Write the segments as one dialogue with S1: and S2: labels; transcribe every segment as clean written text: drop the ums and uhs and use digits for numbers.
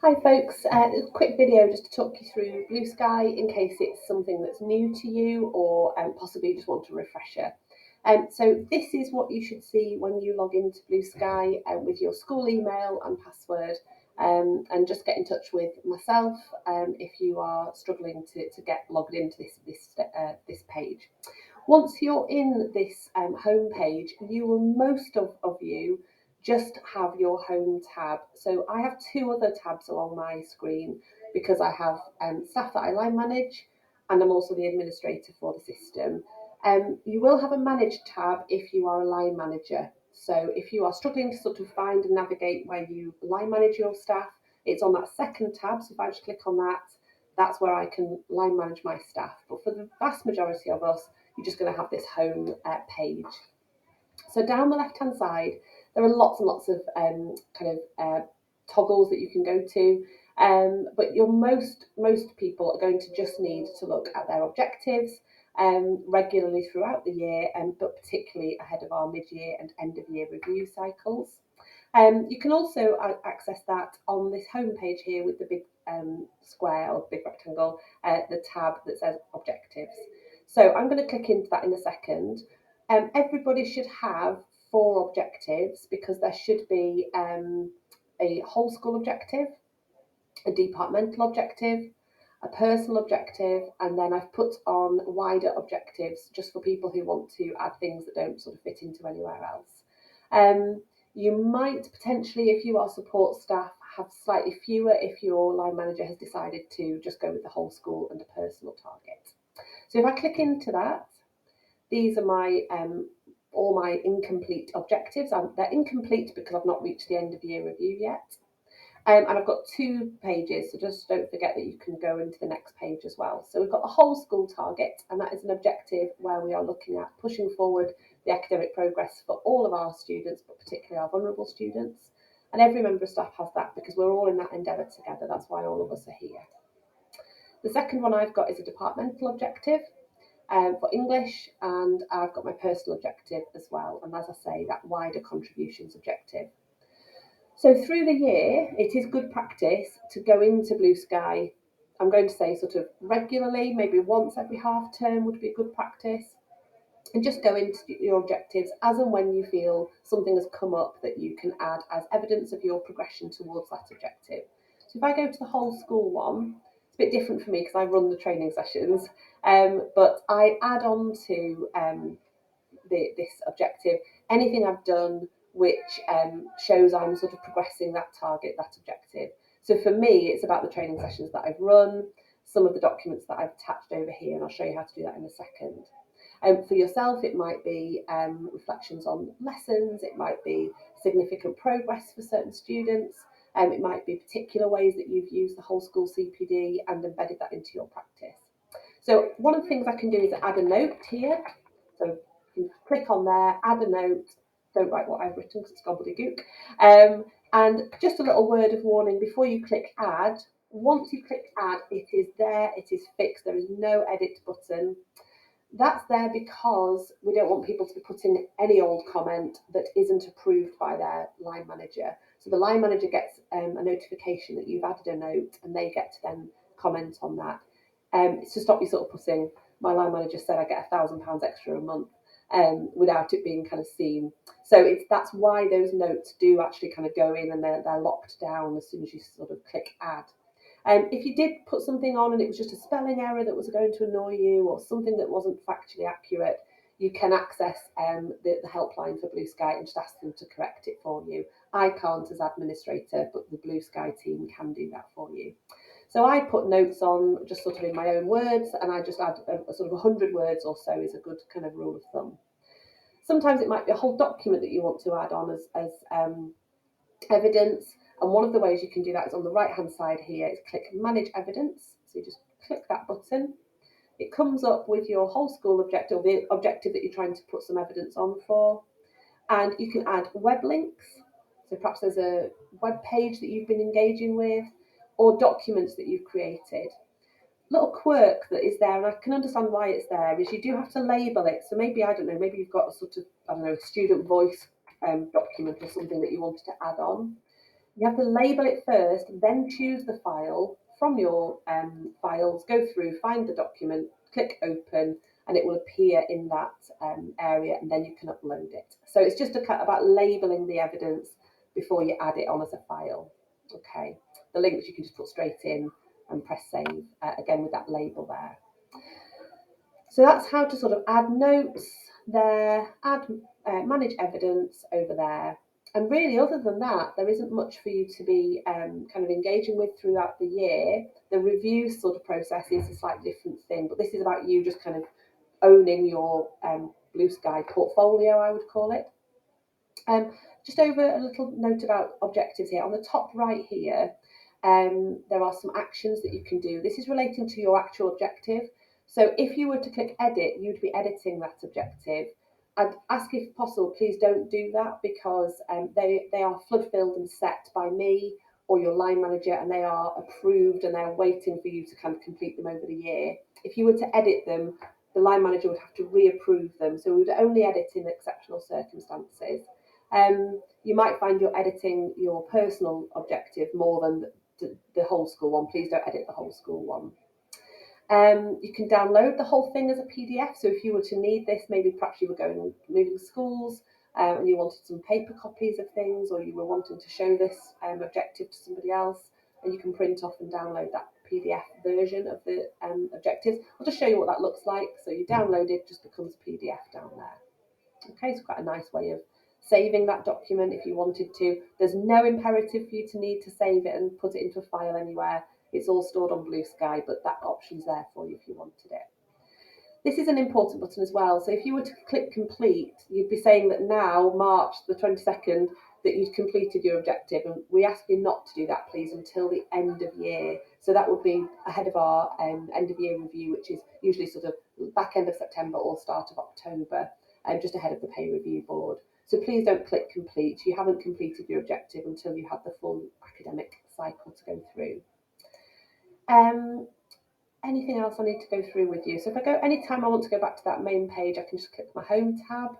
S1: Hi folks, a quick video just to talk you through BlueSky in case it's something that's new to you or possibly you just want a refresher. So this is what you should see when you log into BlueSky with your school email and password, and just get in touch with myself if you are struggling to get logged into this page. Once you're in this home page, you will most of you just have your home tab. So I have two other tabs along my screen because I have staff that I line manage, and I'm also the administrator for the system. You will have a manage tab if you are a line manager. So if you are struggling to sort of find and navigate where you line manage your staff, it's on that second tab. So if I just click on that, that's where I can line manage my staff. But for the vast majority of us, you're just going to have this home page. So down the left hand side, there are lots and lots of toggles that you can go to. But most people are going to just need to look at their objectives regularly throughout the year, but particularly ahead of our mid-year and end-of-year review cycles. You can also access that on this home page here with the big square or big rectangle, the tab that says objectives. So I'm going to click into that in a second. Everybody should have four objectives because there should be a whole school objective, a departmental objective, a personal objective, and then I've put on wider objectives just for people who want to add things that don't sort of fit into anywhere else. You might potentially, if you are support staff, have slightly fewer if your line manager has decided to just go with the whole school and a personal target. So if I click into that, these are my all my incomplete objectives. They're incomplete because I've not reached the end of year review yet. And I've got two pages, so just don't forget that you can go into the next page as well. So we've got the whole school target, and that is an objective where we are looking at pushing forward the academic progress for all of our students, but particularly our vulnerable students. And every member of staff has that because we're all in that endeavour together. That's why all of us are here. The second one I've got is a departmental objective for English, and I've got my personal objective as well. And as I say, that wider contributions objective. So through the year, it is good practice to go into BlueSky. I'm going to say sort of regularly, maybe once every half term would be a good practice. And just go into your objectives as and when you feel something has come up that you can add as evidence of your progression towards that objective. So if I go to the whole school one, it's a bit different for me because I run the training sessions, but I add on to this objective anything I've done which shows I'm sort of progressing that target, that objective. So for me, it's about the training sessions that I've run, some of the documents that I've attached over here, and I'll show you how to do that in a second. For yourself, it might be reflections on lessons, it might be significant progress for certain students, it might be particular ways that you've used the whole school CPD and embedded that into your practice. So one of the things I can do is add a note here. So you can click on there, add a note. Don't write what I've written because it's gobbledygook. And just a little word of warning before you click add. Once you click add, it is there, it is fixed. There is no edit button. That's there because we don't want people to be putting any old comment that isn't approved by their line manager. So the line manager gets a notification that you've added a note and they get to then comment on that. It's to stop you sort of putting, my line manager said I get £1,000 extra a month without it being kind of seen. So that's why those notes do actually kind of go in and they're locked down as soon as you sort of click add. If you did put something on and it was just a spelling error that was going to annoy you or something that wasn't factually accurate, you can access the helpline for BlueSky and just ask them to correct it for you. I can't as administrator, but the BlueSky team can do that for you. So I put notes on just sort of in my own words, and I just add a sort of 100 words or so is a good kind of rule of thumb. Sometimes it might be a whole document that you want to add on as evidence. And one of the ways you can do that is on the right hand side here is click manage evidence. So you just click that button. It comes up with your whole school objective, or the objective that you're trying to put some evidence on for. And you can add web links. So perhaps there's a web page that you've been engaging with or documents that you've created. Little quirk that is there, and I can understand why it's there, is you do have to label it. So maybe, I don't know, maybe you've got a sort of, I don't know, student voice document or something that you wanted to add on. You have to label it first, then choose the file from your files, go through, find the document, click open, and it will appear in that area, and then you can upload it. So it's just about labeling the evidence before you add it on as a file. Okay, the links you can just put straight in and press save, again with that label there. So that's how to sort of add notes there, manage evidence over there. And really, other than that, there isn't much for you to be kind of engaging with throughout the year. The review sort of process is a slightly different thing, but this is about you just kind of owning your BlueSky portfolio, I would call it. Just over a little note about objectives here. On the top right here, there are some actions that you can do. This is relating to your actual objective. So if you were to click edit, you'd be editing that objective. I'd ask if possible, please don't do that, because they are flood filled and set by me or your line manager, and they are approved and they're waiting for you to kind of complete them over the year. If you were to edit them, the line manager would have to reapprove them. So we would only edit in exceptional circumstances. You might find you're editing your personal objective more than the whole school one. Please don't edit the whole school one. You can download the whole thing as a PDF. So if you were to need this, maybe perhaps you were going moving schools and you wanted some paper copies of things, or you were wanting to show this objective to somebody else, and you can print off and download that PDF version of the objectives. I'll just show you what that looks like. So you download it, just becomes a PDF down there. Okay, so quite a nice way of saving that document if you wanted to. There's no imperative for you to need to save it and put it into a file anywhere. It's all stored on BlueSky, but that option's there for you if you wanted it. This is an important button as well. So if you were to click complete, you'd be saying that now, March the 22nd, that you'd completed your objective. And we ask you not to do that, please, until the end of year. So that would be ahead of our end of year review, which is usually sort of back end of September or start of October, just ahead of the pay review board. So please don't click complete. You haven't completed your objective until you have the full academic cycle to go through. Anything else I need to go through with you? So if I go, anytime I want to go back to that main page, I can just click my home tab.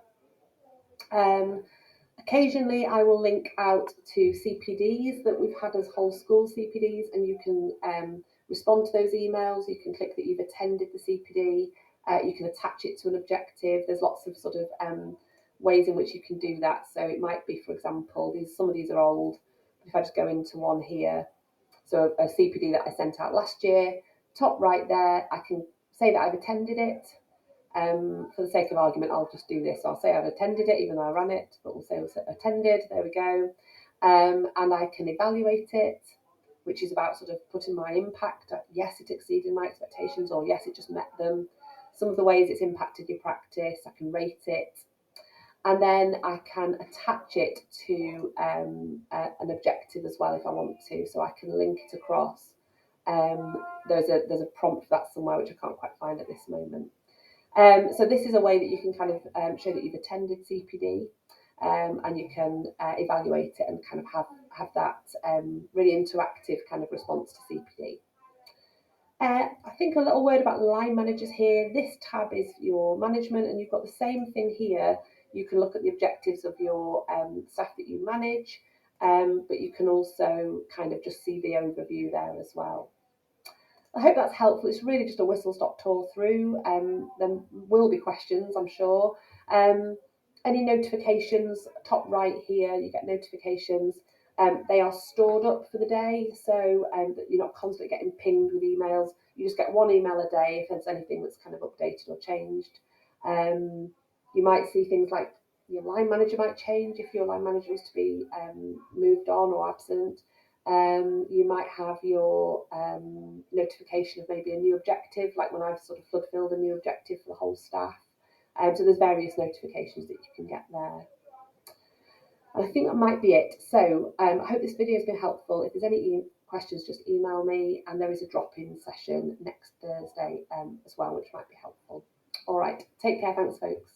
S1: Occasionally I will link out to CPDs that we've had as whole school CPDs, and you can respond to those emails. You can click that you've attended the CPD. You can attach it to an objective. There's lots of sort of ways in which you can do that. So it might be, for example, some of these are old. If I just go into one here, so a CPD that I sent out last year, top right there, I can say that I've attended it. For the sake of argument, I'll just do this. I'll say I've attended it, even though I ran it, but we'll say attended. There we go. And I can evaluate it, which is about sort of putting my impact. Yes, it exceeded my expectations, or yes, it just met them. Some of the ways it's impacted your practice, I can rate it. And then I can attach it to an objective as well if I want to. So I can link it across. There's a prompt for that somewhere, which I can't quite find at this moment. So this is a way that you can kind of show that you've attended CPD, and you can evaluate it and kind of have that really interactive kind of response to CPD. I think a little word about line managers here. This tab is your management, and you've got the same thing here. You can look at the objectives of your staff that you manage, but you can also kind of just see the overview there as well. I hope that's helpful. It's really just a whistle-stop tour through. There will be questions, I'm sure. Any notifications, top right here, you get notifications. They are stored up for the day, so that you're not constantly getting pinged with emails. You just get one email a day if there's anything that's kind of updated or changed. You might see things like your line manager might change if your line manager is to be moved on or absent. You might have your notification of maybe a new objective, like when I've sort of flood filled a new objective for the whole staff. So there's various notifications that you can get there. And I think that might be it. So I hope this video has been helpful. If there's any questions, just email me, and there is a drop-in session next Thursday as well, which might be helpful. All right, take care. Thanks, folks.